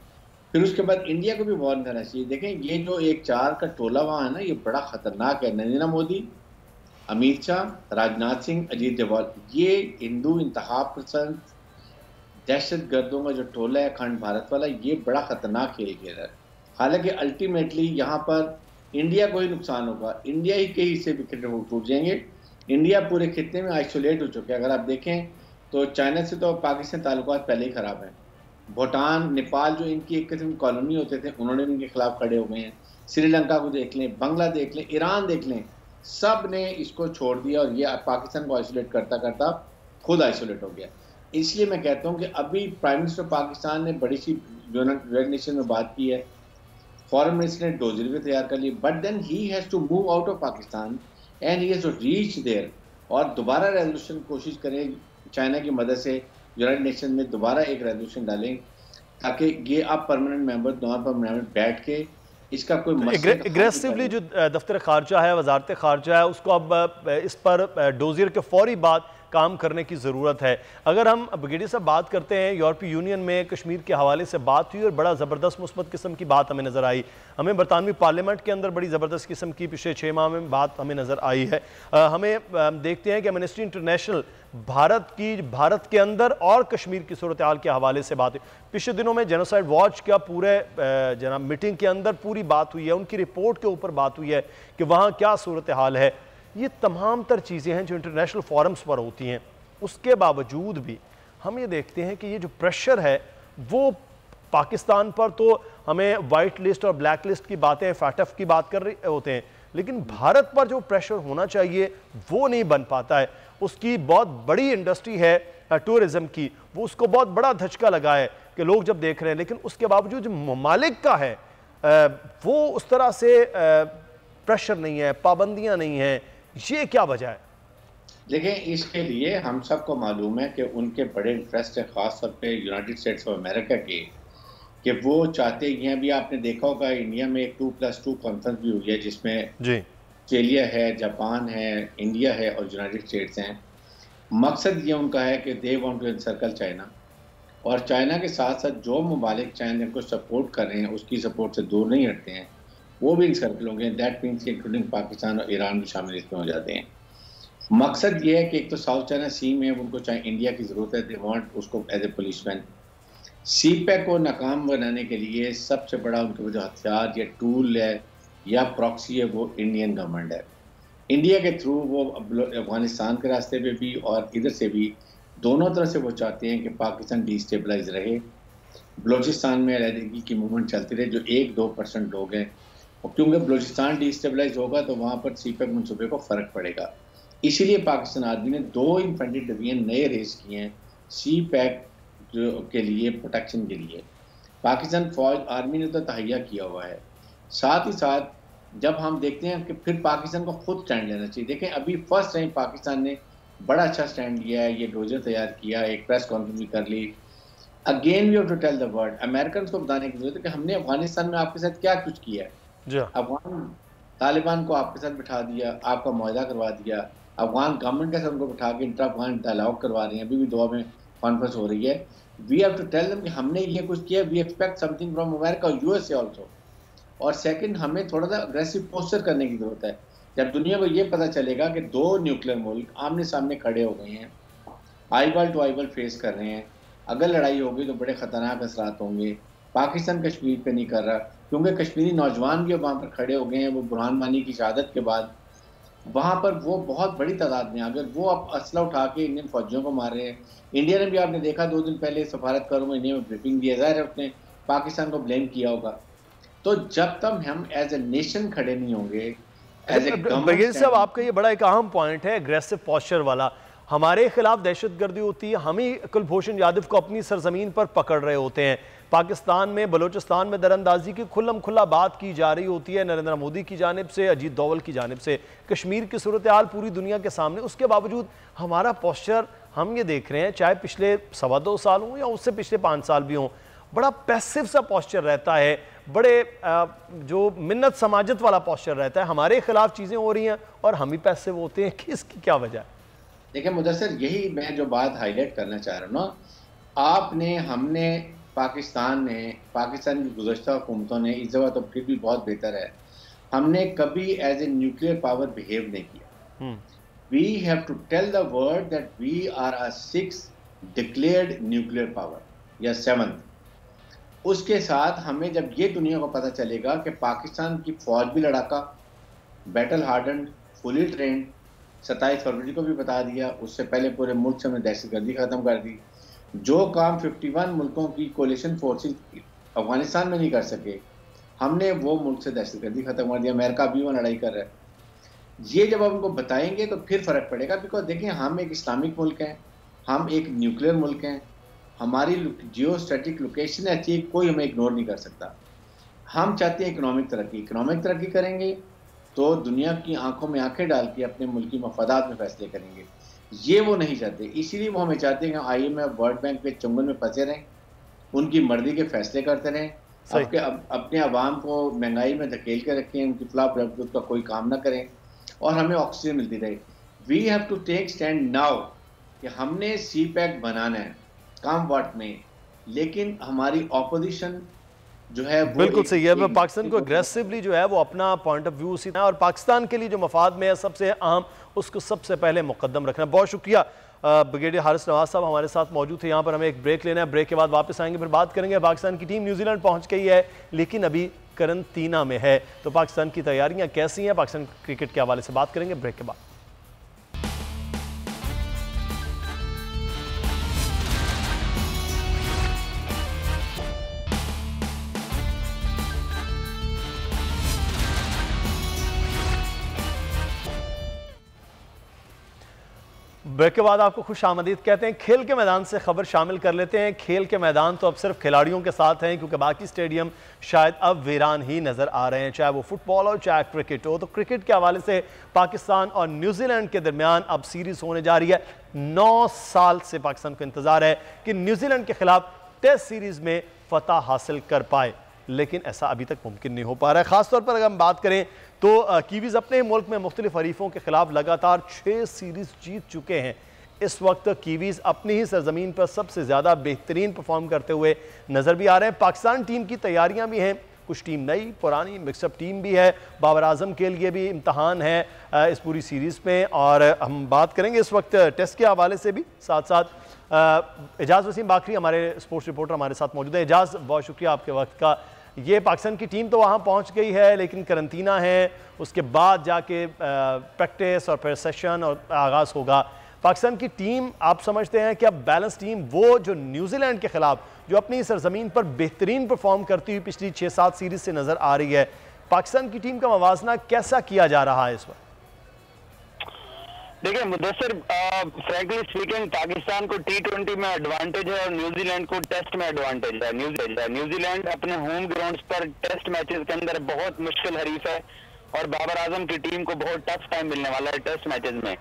Speaker 5: फिर उसके बाद इंडिया को भी वार्न करना चाहिए। देखें, ये जो एक 4 का टोला वहाँ है ना, ये बड़ा ख़तरनाक है। नरेंद्र मोदी, अमित शाह, राजनाथ सिंह, अजीत डोभाल, ये हिंदू इंतहा पसंद दहशत गर्दों का जो टोला है अखंड भारत वाला, ये बड़ा खतरनाक खेल खेल रहा है। हालांकि अल्टीमेटली यहाँ पर इंडिया को ही नुकसान होगा, इंडिया ही के हिस्से भी टूट जाएंगे। इंडिया पूरे खित्ते में आइसोलेट हो चुके हैं। अगर आप देखें तो चाइना से तो पाकिस्तान ताल्लुकात पहले ही ख़राब हैं। भूटान, नेपाल जो इनकी एक किस्म की कॉलोनी होते थे, उन्होंने भी इनके खिलाफ खड़े हो गए हैं। श्रीलंका को देख लें, बांग्ला देख लें, ईरान देख लें, सब ने इसको छोड़ दिया और ये पाकिस्तान को आइसोलेट करता करता खुद आइसोलेट हो गया। इसलिए मैं कहता हूँ कि अभी प्राइम मिनिस्टर पाकिस्तान ने बड़ी सी यूनाइटेड नेशन में बात की है, फॉरेन मिनिस्टर ने डोजरी भी तैयार कर ली, but then he has to move out of Pakistan and he has to reach there, और दोबारा रेजोल्यूशन कोशिश करें चाइना की मदद से यूनाइटेड नेशन में दोबारा एक रेजोल्यूशन डालें ताकि ये अब परमानेंट मेंबर दोनों परमानेंट बैठ के इसका कोई
Speaker 2: एग्रेसिवली जो दफ्तर खारजा है, वजारत खारजा है, उसको अब इस पर डोजियर के फौरी बाद काम करने की ज़रूरत है। अगर हम ब्रिगेडियर साहब बात करते हैं, यूरोपीय यूनियन में कश्मीर के हवाले से बात हुई और बड़ा ज़बरदस्त मुस्बत किस्म की बात हमें नज़र आई। हमें बरतानवी पार्लियामेंट के अंदर बड़ी ज़बरदस्त किस्म की पिछले 6 माह में बात हमें नज़र आई है। हमें देखते हैं कि एमनेस्टी इंटरनेशनल भारत के अंदर और कश्मीर की सूरत हाल के हवाले से बात हुई। पिछले दिनों में जेनोसाइड वॉच का पूरे जनाब मीटिंग के अंदर पूरी बात हुई है, उनकी रिपोर्ट के ऊपर बात हुई है कि वहाँ क्या सूरत हाल है। ये तमाम तर चीज़ें हैं जो इंटरनेशनल फोरम्स पर होती हैं। उसके बावजूद भी हम ये देखते हैं कि ये जो प्रेशर है वो पाकिस्तान पर, तो हमें वाइट लिस्ट और ब्लैक लिस्ट की बातें, फैटफ की बात कर रहे होते हैं, लेकिन भारत पर जो प्रेशर होना चाहिए वो नहीं बन पाता है। उसकी बहुत बड़ी इंडस्ट्री है टूरिज़म की, वो उसको बहुत बड़ा धचका लगा है कि लोग जब देख रहे हैं, लेकिन उसके बावजूद जो ममालिक का है वो उस तरह से प्रेशर नहीं है, पाबंदियां नहीं हैं। ये क्या वजह है?
Speaker 5: देखें, इसके लिए हम सबको मालूम है कि उनके बड़े इंटरेस्ट है, ख़ास तौर पे यूनाइटेड स्टेट्स ऑफ अमेरिका के, कि वो चाहते हैं, भी आपने देखा होगा इंडिया में एक 2+2 कॉन्फ्रेंस भी हुई है जिसमें ऑस्ट्रेलिया है, जापान है, इंडिया है और यूनाइटेड स्टेट्स हैं। मकसद ये उनका है कि they want to encircle China, और चाइना के साथ साथ जो ममालिक चाइना को सपोर्ट कर रहे हैं उसकी सपोर्ट से दूर नहीं हटते हैं, वो भी इंसर्कल होंगे। दैट मीन्स इंक्लूडिंग पाकिस्तान और ईरान भी शामिल इसमें हो जाते हैं। मकसद ये है कि एक तो साउथ चाइना सी में उनको चाहे इंडिया की ज़रूरत है, दे वांट उसको एज ए पुलिसमैन। सीपैक को नाकाम बनाने के लिए सबसे बड़ा उनके जो हथियार या टूल है या प्रॉक्सी है वो इंडियन गवर्नमेंट है। इंडिया के थ्रू वो अफगानिस्तान के रास्ते पे भी और इधर से भी दोनों तरह से वो चाहते हैं कि पाकिस्तान डिस्टेबलाइज रहे, बलूचिस्तान में अलहदगी की मूवमेंट चलती रहे जो 1-2% लोग हैं, और क्योंकि बलूचिस्तान डिस्टेबलाइज होगा तो वहाँ पर सीपैक मनसूबे को फ़र्क पड़ेगा। इसीलिए पाकिस्तान आर्मी ने 2 इन्फेंट्री डिवीजन नए रेस किए हैं सीपैक के लिए, प्रोटेक्शन के लिए। पाकिस्तान फौज आर्मी ने तो तहैया किया हुआ है। साथ ही साथ जब हम देखते हैं कि फिर पाकिस्तान को खुद स्टैंड लेना चाहिए। देखें, अभी फर्स्ट टाइम पाकिस्तान ने बड़ा अच्छा स्टैंड लिया है, ये डोजर तैयार किया, एक प्रेस कॉन्फ्रेंस भी कर ली। Again we have to tell the world, American को बताने की जरूरत है कि हमने अफगानिस्तान में आपके साथ क्या कुछ किया है। अफगान तालिबान को आपके साथ बिठा दिया, आपका मुआहदा करवा दिया, अफगान गवर्नमेंट के साथ उनको बिठा के इंटर अफगान डायलॉग करवा रहे हैं, अभी भी दुआ में कॉन्फ्रेंस हो रही है। We have to tell them कि हमने ये कुछ किया, we expect something from America और यूएसए आल्सो। और सेकंड, हमें थोड़ा सा अग्रेसिव पोस्चर करने की जरूरत है। जब दुनिया को ये पता चलेगा कि 2 न्यूक्लियर मुल्क आमने सामने खड़े हो गए हैं, आईबल टू आईबल फेस कर रहे हैं, अगर लड़ाई होगी तो बड़े ख़तरनाक असरात होंगे। पाकिस्तान कश्मीर पे नहीं कर रहा क्योंकि कश्मीरी नौजवान भी वहाँ पर खड़े हो गए हैं। वो बुरहान वानी की शहादत के बाद वहाँ पर वो बहुत बड़ी तादाद में, अगर वो अब असला उठा के इंडियन फौजियों को मार रहे हैं। इंडिया ने भी, आपने देखा 2 दिन पहले सफारतकारों में इंडिया में ब्रीफिंग दिया, ज़ाहिर है उसने पाकिस्तान को ब्लेम किया होगा। तो जब तक हम एज ए नेशन खड़े नहीं होंगे,
Speaker 2: ब्रिगेडियर साहब आपका ये बड़ा एक अहम पॉइंट है, एग्रेसिव पोस्चर वाला। हमारे खिलाफ दहशतगर्दी होती है, हम ही कुलभूषण यादव को अपनी सरजमीन पर पकड़ रहे होते हैं। पाकिस्तान में, बलूचिस्तान में दरअंदाजी की खुल्लम खुल्ला बात की जा रही होती है नरेंद्र मोदी की जानिब से, अजीत दोवल की जानिब से। कश्मीर की सूरत हाल पूरी दुनिया के सामने, उसके बावजूद हमारा पोस्चर हम ये देख रहे हैं, चाहे पिछले 2.25 साल हों या उससे पिछले 5 साल भी हों, बड़ा पैसिव सा पोस्चर रहता है, बड़े जो मिन्नत समाजत वाला पोस्चर रहता है। हमारे खिलाफ चीज़ें हो रही हैं और हम ही पैसिव होते हैं, किसकी क्या वजह है?
Speaker 5: देखिए मुदस्सिर, यही मैं जो बात हाईलाइट करना चाह रहा हूँ ना, आपने, हमने, पाकिस्तान की गुज़श्ता हुकूमतों ने, इस दफ़ा तो फिर भी बहुत बेहतर है, हमने कभी as a nuclear power behave नहीं किया। We have to tell the world that we are a 6th declared nuclear power या 7th। उसके साथ हमें जब ये दुनिया को पता चलेगा कि पाकिस्तान की फौज भी लड़ाका, बैटल हार्डन्ड, फुली ट्रेंड, 27 फरवरी को भी बता दिया, उससे पहले पूरे मुल्क से हमने दहशतगर्दी ख़त्म कर दी। जो काम 51 मुल्कों की कोलिशन फोर्सेस अफगानिस्तान में नहीं कर सके, हमने वो मुल्क से दहशतगर्दी ख़त्म कर दिया। अमेरिका भी वो लड़ाई कर रहा है। ये जब आप उनको बताएंगे तो फिर फ़र्क पड़ेगा। बिकॉज देखिए, हम एक इस्लामिक मुल्क हैं, हम एक न्यूक्लियर मुल्क हैं, हमारी जियो स्ट्रेटिक लोकेशन ऐसी है, कोई हमें इग्नोर नहीं कर सकता। हम चाहते हैं इकोनॉमिक तरक्की करेंगे तो दुनिया की आंखों में आंखें डाल के अपने मुल्की मफादात में फैसले करेंगे। ये वो नहीं चाहते, इसीलिए वो हमें चाहते हैं कि IMF वर्ल्ड बैंक के चुंगल में फंसे रहें, उनकी मर्जी के फैसले करते रहें, अपने अवाम को महंगाई में धकेल के रखें, उनकी खिलाफ का कोई काम ना करें और हमें ऑक्सीजन मिलती रहे। We have to take stand now कि हमने CPEC बनाना है, काम वाट में, लेकिन हमारी ऑपोजिशन जो है
Speaker 2: बिल्कुल सही है। पाकिस्तान को एग्रेसिवली जो है वो अपना पॉइंट ऑफ व्यू है और पाकिस्तान के लिए जो मफाद में है सबसे अहम, उसको सबसे पहले मुकद्दम रखना। बहुत शुक्रिया ब्रिगेडियर हारिस नवाज साहब हमारे साथ मौजूद थे। यहाँ पर हमें एक ब्रेक लेना है, ब्रेक के बाद वापस आएंगे, फिर बात करेंगे। पाकिस्तान की टीम न्यूजीलैंड पहुँच गई है लेकिन अभी करंतना में है, तो पाकिस्तान की तैयारियाँ कैसी हैं, पाकिस्तान क्रिकेट के हवाले से बात करेंगे ब्रेक के बाद। ब्रेक के बाद आपको खुश आमदीद कहते हैं। खेल के मैदान से खबर शामिल कर लेते हैं। खेल के मैदान तो अब सिर्फ खिलाड़ियों के साथ हैं क्योंकि बाकी स्टेडियम शायद अब वीरान ही नज़र आ रहे हैं, चाहे वो फुटबॉल हो चाहे क्रिकेट हो। तो क्रिकेट के हवाले से पाकिस्तान और न्यूजीलैंड के दरमियान अब सीरीज़ होने जा रही है। 9 साल से पाकिस्तान को इंतज़ार है कि न्यूजीलैंड के खिलाफ टेस्ट सीरीज़ में फतह हासिल कर पाए, लेकिन ऐसा अभी तक मुमकिन नहीं हो पा रहा है। ख़ासतौर पर अगर हम बात करें तो कीवीज़ अपने मुल्क में मुख्तलिफ हरीफों के खिलाफ लगातार 6 सीरीज़ जीत चुके हैं। इस वक्त कीवीज़ अपनी ही सरजमीन पर सबसे ज़्यादा बेहतरीन परफॉर्म करते हुए नज़र भी आ रहे हैं। पाकिस्तान टीम की तैयारियां भी हैं, कुछ टीम नई पुरानी मिक्सअप टीम भी है। बाबर आजम के लिए भी इम्तहान है इस पूरी सीरीज़ में, और हम बात करेंगे इस वक्त टेस्ट के हवाले से भी। साथ साथ एजाज़ वसीम बाकरी हमारे स्पोर्ट्स रिपोर्टर हमारे साथ मौजूद है। एजाज़, बहुत शुक्रिया आपके वक्त का। ये पाकिस्तान की टीम तो वहाँ पहुँच गई है लेकिन करंतना है, उसके बाद जाके प्रैक्टिस और फिर सेशन और आगाज़ होगा। पाकिस्तान की टीम आप समझते हैं कि अब बैलेंस टीम वो जो न्यूजीलैंड के खिलाफ जो अपनी सरजमीन पर बेहतरीन परफॉर्म करती हुई पिछली 6-7 सीरीज से नज़र आ रही है, पाकिस्तान की टीम का मवाजना कैसा किया जा रहा है इस वक्त?
Speaker 6: देखिए मुदस्सिर, फ्रैंकली स्पीकिंग पाकिस्तान को T20 में एडवांटेज है और न्यूजीलैंड को टेस्ट में एडवांटेज है। न्यूजीलैंड अपने होम ग्राउंड्स पर टेस्ट मैचेस के अंदर बहुत मुश्किल हरीफ है और बाबर आजम की टीम को बहुत टफ टाइम मिलने वाला है टेस्ट मैचेस में।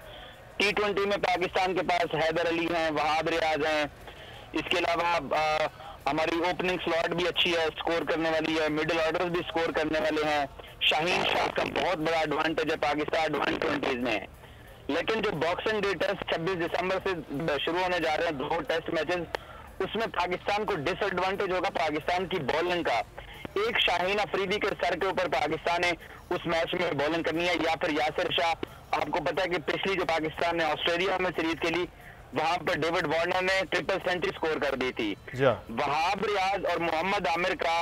Speaker 6: T20 में पाकिस्तान के पास हैदर अली हैं, वहाब रियाज हैं, इसके अलावा हमारी ओपनिंग स्लॉट भी अच्छी है, स्कोर करने वाली है, मिडिल ऑर्डर भी स्कोर करने वाले हैं। शाहीन शाह का बहुत बड़ा एडवांटेज है पाकिस्तान T20 में। लेकिन जो बॉक्सिंग डे टेस्ट 26 दिसंबर से शुरू होने जा रहे हैं 2 टेस्ट मैचेस, उसमें पाकिस्तान को डिसएडवांटेज होगा पाकिस्तान की बॉलिंग का। एक शाहीन अफरीदी के सर के ऊपर पाकिस्तान ने उस मैच में बॉलिंग करनी है, या फिर यासिर शाह। आपको पता है कि पिछली जो पाकिस्तान ने ऑस्ट्रेलिया में सीरीज खेली, वहां पर डेविड वार्नर ने ट्रिपल सेंचुरी स्कोर कर दी थी। वहाब रियाज और मोहम्मद आमिर का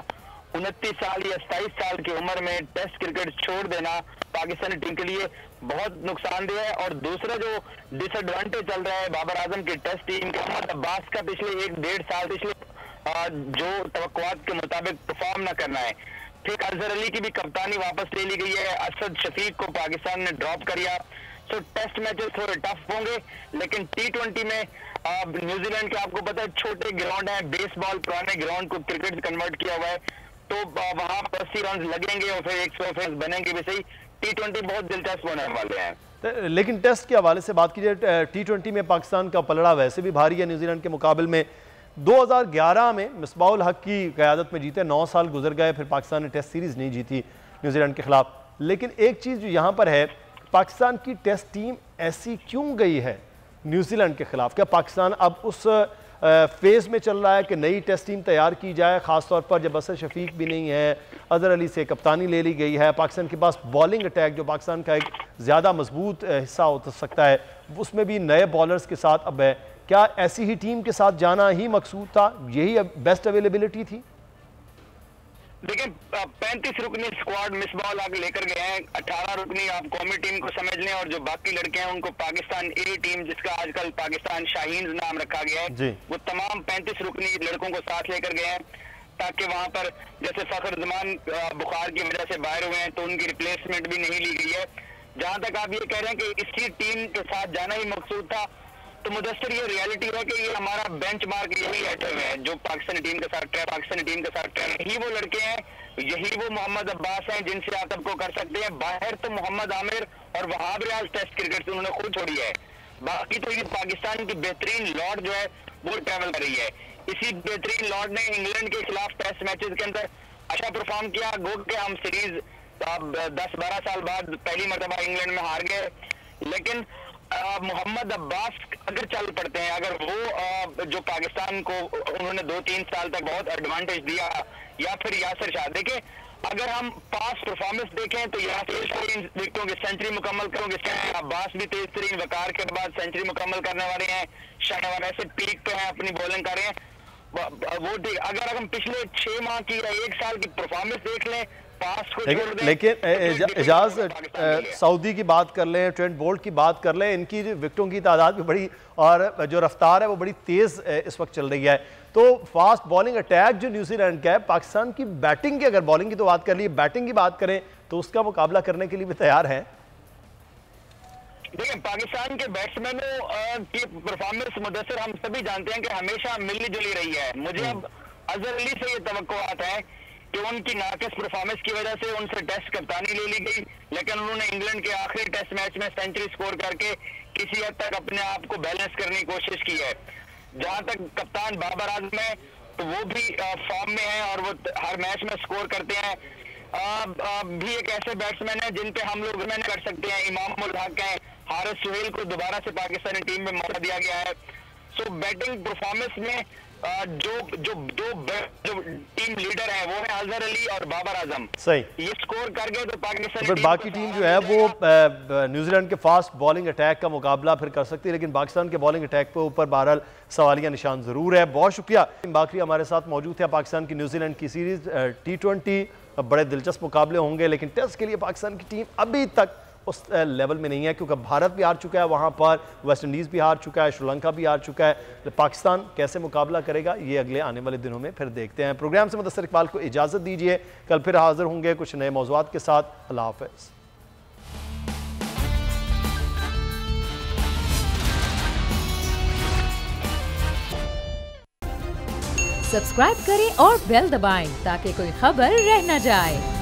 Speaker 6: 29 साल या 27 साल की उम्र में टेस्ट क्रिकेट छोड़ देना पाकिस्तानी टीम के लिए बहुत नुकसानदेह है। और दूसरा जो डिसएडवांटेज चल रहा है बाबर आजम की टेस्ट टीम के, मोहम्मद अब्बास का पिछले 1-1.5 साल जो तवक्कुआत के मुताबिक परफॉर्म न करना है। फिर अजहर अली की भी कप्तानी वापस ले ली गई है, असद शफीक को पाकिस्तान ने ड्रॉप कर दिया। तो टेस्ट मैचेस थोड़े टफ होंगे, लेकिन T20 में न्यूजीलैंड के आपको पता है छोटे ग्राउंड है, बेसबॉल पुराने ग्राउंड को क्रिकेट से कन्वर्ट किया हुआ है, तो वहां 80 रन लगेंगे और फिर 100 रन बनेंगे भी सही। T20 बहुत दिलचस्प होने वाले हैं।
Speaker 2: लेकिन टेस्ट के हवाले से बात कीजिए, T20 में पाकिस्तान का पलड़ा वैसे भी भारी है न्यूजीलैंड के मुकाबले में। 2011 में मिसबाउल हक की क़यादत में जीते, 9 साल गुजर गए, फिर पाकिस्तान ने टेस्ट सीरीज़ नहीं जीती न्यूजीलैंड के खिलाफ। लेकिन एक चीज़ जो यहाँ पर है, पाकिस्तान की टेस्ट टीम ऐसी क्यों गई है न्यूजीलैंड के खिलाफ? क्या पाकिस्तान अब उस फेज़ में चल रहा है कि नई टेस्ट टीम तैयार की जाए, ख़ासतौर पर जब असद शफीक भी नहीं है, अजहर अली से कप्तानी ले ली गई है, पाकिस्तान के पास बॉलिंग अटैक जो पाकिस्तान का एक ज़्यादा मजबूत हिस्सा हो सकता है, उसमें भी नए बॉलर्स के साथ अब है। क्या ऐसी ही टीम के साथ जाना ही मकसूद था, यही बेस्ट अवेलेबिलिटी थी?
Speaker 6: देखिए 35 रुकनी स्क्वाड मिस बॉल आगे लेकर गए हैं, 18 रुकनी आप कौमी टीम को समझ लें, और जो बाकी लड़के हैं उनको पाकिस्तान ए टीम, जिसका आजकल पाकिस्तान शाहीन नाम रखा गया है, वो तमाम 35 रुकनी लड़कों को साथ लेकर गए हैं, ताकि वहां पर जैसे फखर जमान बुखार की वजह से बाहर हुए हैं तो उनकी रिप्लेसमेंट भी नहीं ली गई है। जहां तक आप ये कह रहे हैं कि इसी टीम के साथ जाना ही मकसूद था, तो मुदस्सिर ये रियलिटी है कि ये हमारा बेंचमार्क यही बैठे हुए हैं जो पाकिस्तानी टीम के साथ यही वो लड़के हैं, यही वो मोहम्मद अब्बास हैं जिनसे आप सबको कर सकते हैं। बाहर तो मोहम्मद आमिर और वहाब रियाज टेस्ट क्रिकेट से उन्होंने खुद छोड़ी है, बाकी तो ये पाकिस्तान की बेहतरीन लॉर्ड जो है वो ट्रैवल कर रही है। इसी बेहतरीन लॉर्ड ने इंग्लैंड के खिलाफ टेस्ट मैचेस के अंदर अच्छा परफॉर्म किया, गो के हम सीरीज 10-12 साल बाद पहली मरतबा इंग्लैंड में हार गए, लेकिन मोहम्मद अब्बास अगर चल पड़ते हैं, अगर वो जो पाकिस्तान को उन्होंने 2-3 साल तक बहुत एडवांटेज दिया, या फिर यासिर शाह, देखें अगर हम पास परफॉर्मेंस देखें तो यासिर शाह विकेटों की सेंचुरी मुकम्मल करोगे, अब्बास भी तेज तरीन वकार के बाद सेंचुरी मुकम्मल करने वाले हैं, शाहनवाज ऐसे पीक पे हैं, अपनी बॉलिंग कर रहे हैं वो ठीक। अगर हम पिछले 6 माह की या 1 साल की परफॉर्मेंस देख लें,
Speaker 2: लेकिन एजाज सऊदी की बात कर लें, ट्रेंट बोल्ट की बात कर लें, इनकी विकेटों की तादाद भी बड़ी और जो रफ्तार है वो बड़ी तेज़ इस वक्त चल रही है। तो फास्ट बॉलिंग अटैक जो न्यूजीलैंड का है, पाकिस्तान की बैटिंग की अगर बॉलिंग की तो बात कर ली, बैटिंग की बात करें तो उसका मुकाबला करने के लिए भी तैयार है।
Speaker 6: देखिए पाकिस्तान के बैट्समैनों की परफॉर्मेंस मुदस्सिर हम सभी जानते हैं कि हमेशा मिली जुली रही है। मुझे अब अजहर अली से ये तवक्कुआत है कि उनकी नाकिस परफॉर्मेंस की वजह से उनसे टेस्ट कप्तानी ले ली गई, लेकिन उन्होंने इंग्लैंड के आखिरी टेस्ट मैच में सेंचुरी स्कोर करके किसी हद तक अपने आप को बैलेंस करने की कोशिश की है। जहां तक कप्तान बाबर आजम है तो वो भी फॉर्म में है और वो हर मैच में स्कोर करते हैं। भी एक ऐसे बैट्समैन है जिन पे हम लोग मैंने कर सकते हैं, इमाम उल हक है, हारिस सुहेल को दोबारा से पाकिस्तानी टीम में मौका दिया गया है। सो बैटिंग परफॉर्मेंस में जो टीम लीडर है वो है अजहर अली और बाबर आजम, सही ये स्कोर कर गए तो पाकिस्तान
Speaker 2: बाकी टीम जो है वो न्यूजीलैंड के फास्ट बॉलिंग अटैक का मुकाबला फिर कर सकती है, लेकिन पाकिस्तान के बॉलिंग अटैक पे ऊपर बहरहाल सवालिया निशान जरूर है। बहुत शुक्रिया बाकरी हमारे साथ मौजूद है। पाकिस्तान की न्यूजीलैंड की सीरीज T20 बड़े दिलचस्प मुकाबले होंगे, लेकिन टेस्ट के लिए पाकिस्तान की टीम अभी तक उस लेवल में नहीं है, क्योंकि भारत भी हार चुका है, वहाँ पर वेस्ट इंडीज़ भी हार चुका है, श्रीलंका भी हार चुका है। तो पाकिस्तान कैसे मुकाबला करेगा ये अगले आने वाले दिनों में फिर देखते हैं। प्रोग्राम से मुदस्सिर इकबाल को इजाज़त दीजिए, कल फिर हाजिर होंगे कुछ नए मौज़ूआत के साथ। अल्लाह हाफ़िज़।
Speaker 1: सब्सक्राइब करें और बेल दबाएं ताकि कोई खबर रह न जाए।